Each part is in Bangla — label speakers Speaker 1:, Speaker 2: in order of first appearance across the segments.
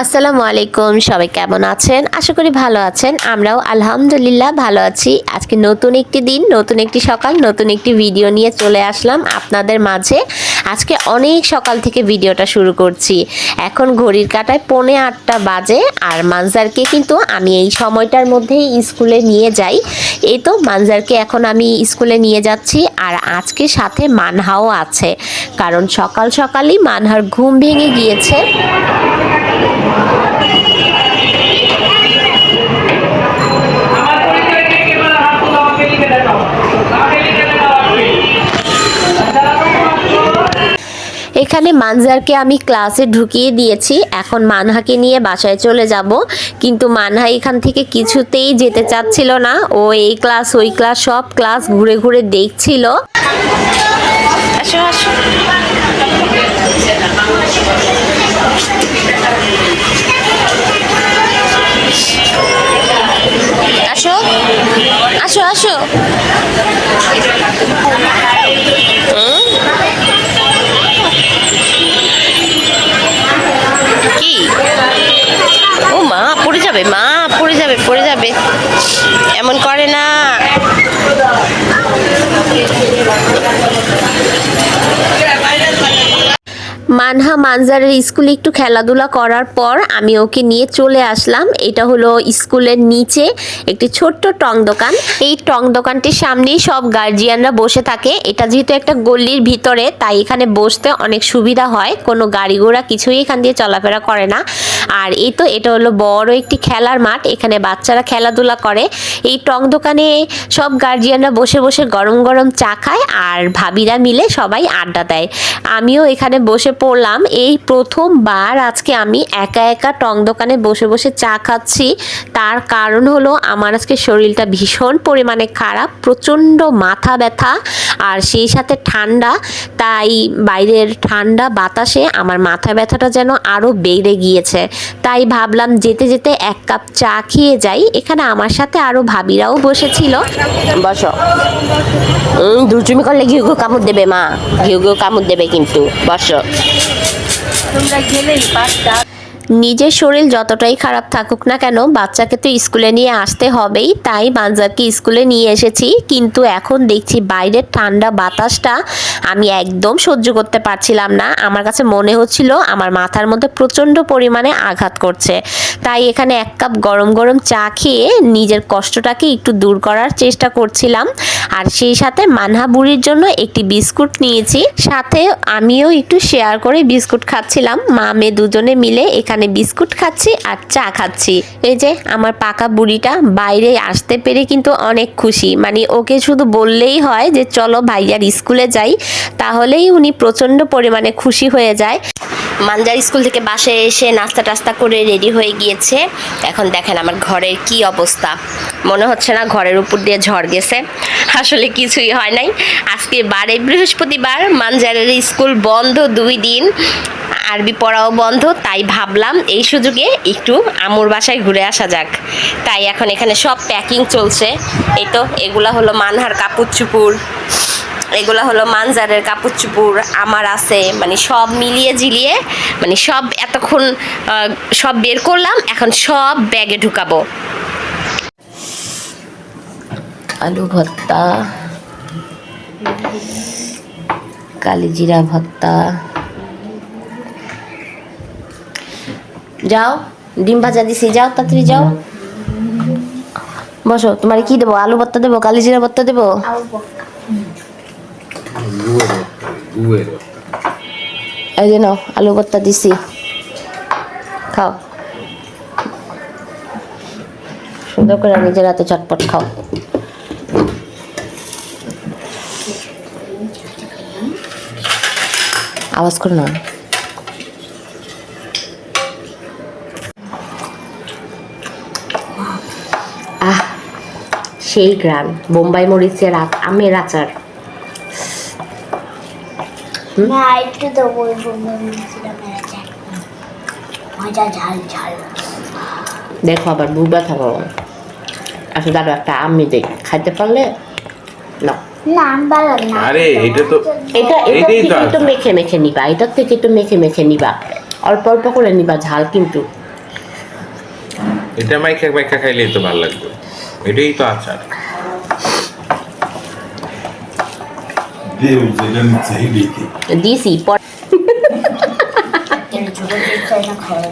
Speaker 1: আসসালামু আলাইকুম, সবাই কেমন আছেন? আশা করি ভালো আছেন। আমরাও আলহামদুলিল্লাহ ভালো আছি। আজকে নতুন একটি দিন, নতুন একটি সকাল, নতুন একটি ভিডিও নিয়ে চলে আসলাম আপনাদের মাঝে। আজকে অনেক সকাল থেকে ভিডিওটা শুরু করছি। এখন ঘড়ির কাঁটায় 7:45 বাজে। আর মানজারকে কিন্তু আমি এই সময়টার মধ্যেই স্কুলে নিয়ে যাই। এই তো মানজারকে এখন আমি স্কুলে নিয়ে যাচ্ছি। আর আজকে সাথে মানহাও আছে, কারণ সকাল সকালই মানহার ঘুম ভেঙে গিয়েছে। এখানে মানজারকে আমি ক্লাসে ঢুকিয়ে দিয়েছি। এখন মানহাকে নিয়ে বাসায় চলে যাব, কিন্তু মানহা এখান থেকে কিছুতেই যেতে চাচ্ছিল না। ও এই ক্লাস ওই ক্লাস সব ক্লাস ঘুরে ঘুরে দেখছিল। আসো আসো, আসো আসো আসো। কি? ও মা, পড়ে যাবে, মা পড়ে যাবে, পড়ে যাবে, এমন করে না। মানহা মানজারের স্কুলে একটু খেলাধুলা করার পর আমি ওকে নিয়ে চলে আসলাম। এটা হলো স্কুলের নিচে একটি ছোট্ট টং দোকান। এই টং দোকানটির সামনেই সব গার্জিয়ানরা বসে থাকে। এটা যেহেতু একটা গল্লির ভিতরে, তাই এখানে বসতে অনেক সুবিধা হয়। কোনো গাড়ি ঘোড়া কিছুই এখান দিয়ে চলাফেরা করে না। আর এই তো এটা হলো বড় একটি খেলার মাঠ, এখানে বাচ্চারা খেলাধুলা করে। এই টং দোকানে সব গার্জিয়ানরা বসে বসে গরম গরম চা খায়, আর ভাবিরা মিলে সবাই আড্ডা দেয়। আমিও এখানে বসে পড়লাম। এই প্রথমবার আজকে আমি একা একা টং দোকানে বসে বসে চা খাচ্ছি। তার কারণ হলো আমার আজকে শরীরটা ভীষণ পরিমাণে খারাপ, প্রচণ্ড মাথা ব্যথা আর সেই সাথে ঠান্ডা। তাই বাইরের ঠান্ডা বাতাসে আমার মাথা ব্যথাটা যেন আরও বেড়ে গিয়েছে। তাই ভাবলাম যেতে যেতে এক কাপ চা খেয়ে যাই। এখানে আমার সাথে আরও ভাবিরাও বসেছিল। বসো, দুষ্টুমি করলে ঘিউ ঘিউ কামড় দেবে মা, ঘিউ ঘিউ কামড় দেবে কিন্তু। বসো। তোমরা গেলেই পাঁচটা। নিজের শরীর যতটাই খারাপ থাকুক না কেন, বাচ্চাকে তো স্কুলে নিয়ে আসতে হবেই। তাই মানজারকে স্কুলে নিয়ে এসেছি, কিন্তু এখন দেখছি বাইরের ঠান্ডা বাতাসটা আমি একদম সহ্য করতে পারছিলাম না। আমার কাছে মনে হচ্ছিল আমার মাথার মধ্যে প্রচণ্ড পরিমাণে আঘাত করছে। তাই এখানে এক কাপ গরম গরম চা খেয়ে নিজের কষ্টটাকে একটু দূর করার চেষ্টা করছিলাম। আর সেই সাথে মানহা বুড়ির জন্য একটি বিস্কুট নিয়েছি, সাথে আমিও একটু শেয়ার করে বিস্কুট খাচ্ছিলাম। মা মেয়ে দুজনে মিলে এখানে বিস্কুট খাচ্ছি আর চা খাচ্ছি। এই যে আমার পাকা বুড়িটা বাইরে আসতে পেরে কিন্তু অনেক খুশি। মানে ওকে শুধু বললেই হয় যে চলো ভাইয়ার স্কুলে যাই, তাহলেই উনি প্রচণ্ড পরিমাণে খুশি হয়ে যায়। মানজার স্কুল থেকে বাসায় এসে নাস্তা টাস্তা করে রেডি হয়ে গিয়েছে। এখন দেখেন আমার ঘরের কি অবস্থা, মনে হচ্ছে না ঘরের উপর দিয়ে ঝড় গেছে। আসলে কিছুই হয় নাই। আজকে বারে বৃহস্পতিবার, মানজারের স্কুল বন্ধ 2 দিন, আরবি পড়াও বন্ধ। তাই ভাবলাম এই সুযোগে একটু আম্মুর বাসায় ঘুরে আসা যাক। তাই এখন এখানে সব প্যাকিং চলছে। এই তো এগুলা হলো মানহার কাপড় চুপুর, এগুলা হলো মানজারের কাপড় চুপুর, আমার আছে। মানে সব মিলিয়ে ঝিলিয়ে মানে সব এতক্ষণ সব বের করলাম, এখন সব ব্যাগে ঢুকাবো। আলু ভর্তা, কালিজিরা ভর্তা। যাও, ডিম ভাজা দিছি, যাও তাড়াতাড়ি যাও। বসো, তোমার কি দেবো? আলু ভর্তা দেবো, কালিজিরা ভর্তা দেবো? এই যে নাও, আলু ভর্তা দিছি, খাও। সুন্দর করে নিজের হাতে চটপট খাও। আওয়াজ করো না। আহ, সেই গ্রান, বোম্বাই মরিচের আমের আচার। দেখো আবার বুবা থাকো। আচ্ছা দাঁড়ো, একটা আমি দেখ, খাইতে পারলে না।
Speaker 2: আরে এটা তো
Speaker 1: এটা একটু মেখে মেখে নিবা, এটার থেকে একটু মেখে মেখে নিবা, অল্প অল্প করে নিবা ঝাল কিন্তু।
Speaker 3: এটা মাইখা মাইখা খাইলেই তো ভালো লাগবে, এটাই তো আচার।
Speaker 1: দিছি
Speaker 2: ছোট চাই না খাওয়া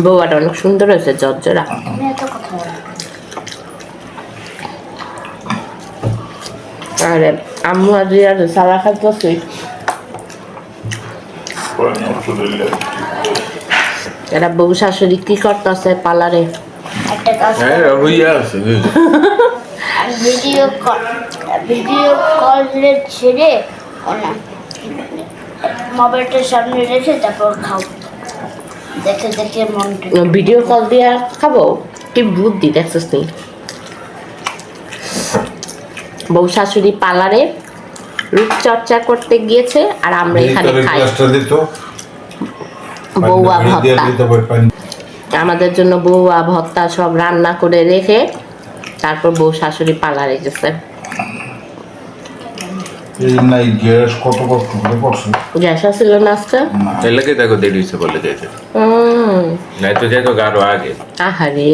Speaker 1: বউয়াটা অনেক সুন্দর হয়েছে, জর্জরা।
Speaker 2: আমি এত কথা বলি
Speaker 1: আরে আম্মু আজ সারা খাইতেছি। এরা বউ শাশুড়ি কি করতেছে পার্লারে?
Speaker 2: একটা কাজ
Speaker 3: হ্যাঁ হইয়া আছে
Speaker 2: ভিডিও কলে ছেড়ে মোবাইলটার সামনে রেখে তারপর খাও, দেখে দেখে মনটা
Speaker 1: ভিডিও কল দিয়ে খাবো? কি বুদ্ধি দেখছিস তুই? বউ শাশুড়ি পার্লারে রূপচর্চা করতে গিয়েছে আর আমরা এখানে খাই বউয়া ভর্তা। আমাদের জন্য বউয়া ভর্তা সব রান্না করে রেখে তারপর বউ শাশুড়ি পার্লারে গেছে। গ্যাস আসছিল না আজকে?
Speaker 3: এলাকে দেখো দেরি হয়েছে বলে যাইতে, নাই তো যাইতো গারো আগে।
Speaker 1: আহারে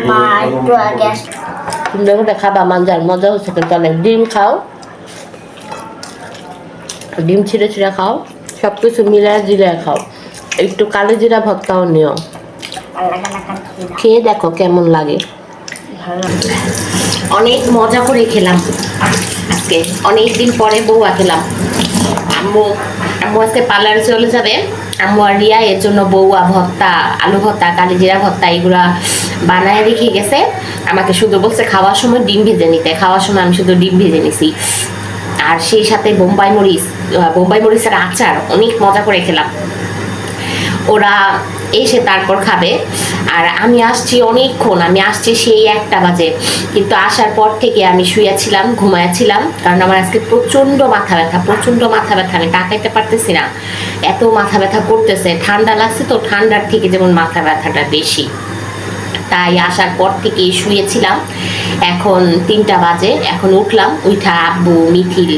Speaker 2: মা একটু আগে
Speaker 1: তুমি দেখো খাবা মাঞ্জার মজা হচ্ছে কিন্তু অনেক। ডিম খাও, ডিম ছিঁড়ে ছিঁড়ে খাও, সব কিছু মিলায় জিরায় খাও, একটু কালো জিরা ভর্তাও নিও, খেয়ে দেখো কেমন লাগে। অনেক মজা করে খেলাম আজকে, অনেক দিন পরে বউয়া খেলাম। আম্মু আম্মু আজকে পার্লারে চলে যাবে, আম্মু আর রিয়া এর জন্য বউয়া ভর্তা, আলু ভর্তা, কালি জিরা ভর্তা এগুলা বানায় রেখে গেছে। আমাকে শুধু বলছে খাওয়ার সময় ডিম ভেজে নিতে, খাওয়ার সময় আমি শুধু ডিম ভেজে নিছি। আর সেই সাথে বোম্বাই মরিচের আচার, অনেক মজা করে খেলাম। ওরা এসে তারপর খাবে। আর আমি আসছি অনেকক্ষণ, আমি আসছি সেই 1টা বাজে, কিন্তু আসার পর থেকে আমি শুয়েছিলাম, ঘুমাইছিলাম, কারণ আমার আজকে প্রচণ্ড মাথা ব্যথা, আমি টাকাইতে পারতেছি না, এত মাথা ব্যথা করতেছে। ঠান্ডা লাগছে তো, ঠান্ডার থেকে যেমন মাথা ব্যথাটা বেশি, তাই আসার পর থেকেই শুয়েছিলাম। এখন 3টা বাজে, এখন উঠলাম, উঠা আব্বু, মিথিল,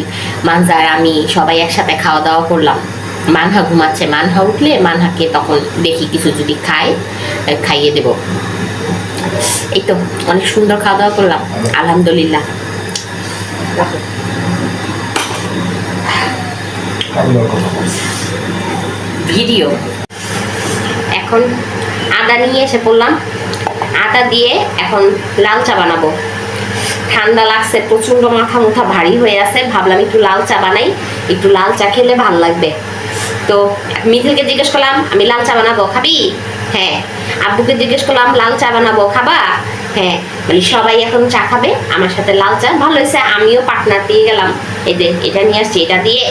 Speaker 1: মানজার, আমি সবাই একসাথে খাওয়া দাওয়া করলাম। মানহা ঘুমাচ্ছে, মানহা উঠলে মানহাকে তখন দেখি কিছু যদি খায় খাইয়ে দেব। এই তো অনেক সুন্দর খাওয়া দাওয়া করলাম, আলহামদুলিল্লাহ। ভিডিও এখন আদা নিয়ে এসে পড়লাম, আটা দিয়ে এখন লাল চা বানাবো। ঠান্ডা লাগছে, প্রচন্ড মাথা মুথা ভারী হয়ে আছে, ভাবলাম একটু লাল চা বানাই, একটু লাল চা খেলে ভাল লাগবে। তো মিথিলকে জিজ্ঞেস করলাম আমি লাল চা বানাবো, খাবি? হ্যাঁ। আব্বুকে জিজ্ঞেস করলাম লাল চা বানাবো, খাবা? হ্যাঁ। মানে সবাই এখন চা খাবে আমার সাথে লাল চা। ভালো হয়েছে, আমিও পার্টনার পেয়ে গেলাম। এই যে এটা নিয়ে আসছি, এটা দিয়ে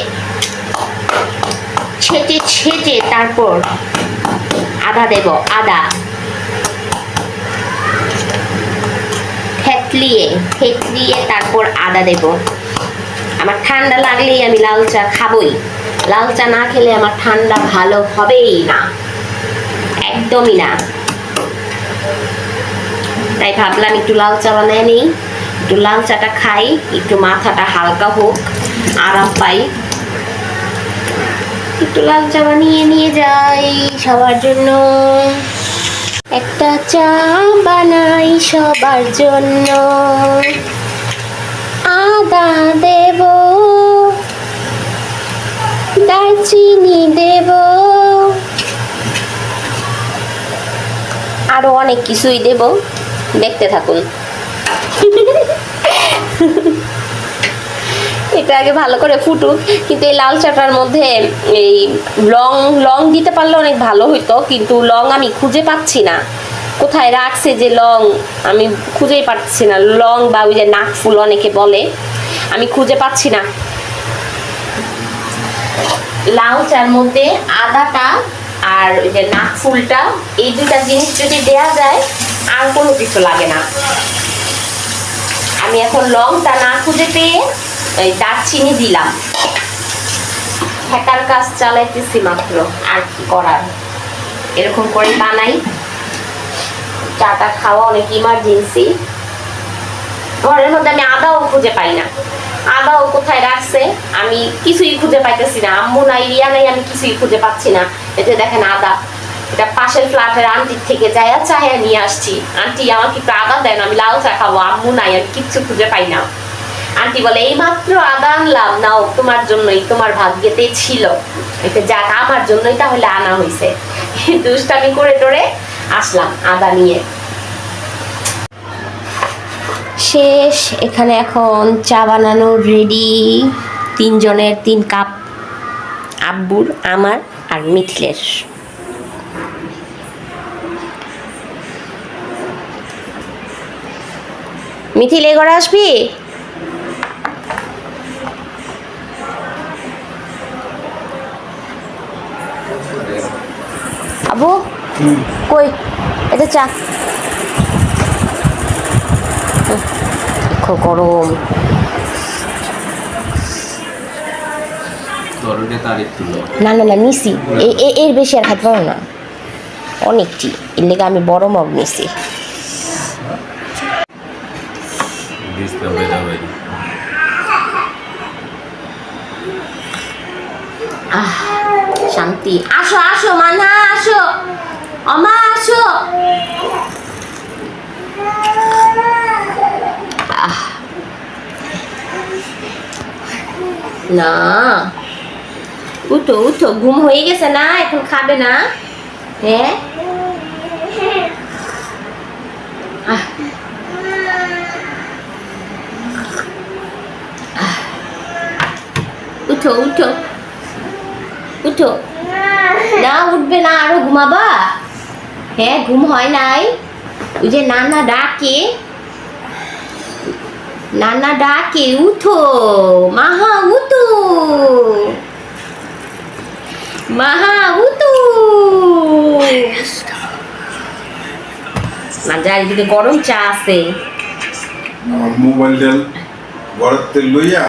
Speaker 1: ছেঁচে ছেঁচে তারপর আদা দেব, আদা থেতলিয়ে তারপর আদা দেব। আমার ঠান্ডা লাগলেই আমি লাল চা খাবই, লাল চা না খেলে আমার ঠান্ডা ভালো হবেই না, একদমই না। তাই ভাবলাম একটু লাল চা বানিয়ে নিই, একটু লাল চাটা খাই, একটু মাথাটা হালকা হোক, আরাম পাই। একটু লাল চা বানিয়ে নিয়ে যাই সবার জন্য, একটা চা বানাই সবার জন্য। আদা দেব, দারচিনি দেব, আরো অনেক কিছুই দেব, দেখতে থাকুন। এটা আগে ভালো করে ফুটুক। কিন্তু এই লাল চাটার মধ্যে এই লং দিতে পারলে অনেক ভালো হইতো, কিন্তু লং আমি খুঁজে পাচ্ছি না, কোথায় রাখছে যে লং আমি খুঁজেই পাচ্ছি না। লং বা ওই যে নাকফুল অনেকে বলে, আমি খুঁজে পাচ্ছি না। লাল চার মধ্যে আদাটা আর ওই যে নাকফুলটা, এই 2টা জিনিস যদি দেয়া যায় আর কোনো কিছু লাগে না। আমি এখন লংটা না খুঁজে পেয়ে এই দারচিনি দিলাম, হেকার কাজ চালাইতেছি মাত্র, আর কি করার। এরকম করে বানাই, চাটা খাওয়া অনেক ইমার্জেন্সি। ঘরের মধ্যে আমি আদাও খুঁজে পাই না, আদাও কোথায় রাখছে আমি কিছুই খুঁজে পাইতেছি না, আম্মু নাই রিয়া নাই, আমি কিছুই খুঁজে পাচ্ছি না। এই যে দেখেন আদা, এটা পাশের ফ্ল্যাটের আন্টির থেকে যাইয়া চাইয়া নিয়ে আসছি। আন্টি আমাকে একটু আদা দেন, আমি লাল চা খাবো। আম্মু নাই, আমি কিচ্ছু খুঁজে পাই না। আন্টি বলে এই মাত্র আদা আনলাম, নাও তোমার জন্যই, তোমার ভাগ্যেতে ছিল। এটা যাক আমার জন্যই তাহলে আনা হয়েছে। দুষ্টামি করে টোরে আসলাম আদা নিয়ে। শেষ, এখানে এখন চা বানানো রেডি। 3 জনের 3 কাপ, আব্বুর, আমার আর মিথিলের। মিথিল এ ঘরে আসবি? আবু কই, এটা চা। খুব গরম। না না না নিছি, এর বেশি আর খাইতে পারো না, অনেকটি। এর লেগে আমি বড় মগ নিছি। আহ শান্তি। আসো আসো মানহা, আসো অমা, আসো। না উঠো উঠো, ঘুম হয়ে গেছে না, এখন খাবে না? হ্যাঁ উঠো উঠো উঠো। না উঠবে না, আরো ঘুমাবা? হ্যাঁ ঘুম হয় নাই? ওই যে নানা ডাকে, নানা ডাকে, উঠো মাহা, উঠো মাহা, উঠো। না যাই, এদিকে গরম চা আছে।
Speaker 4: আমার মোবাইলটা ঘরের লইয়া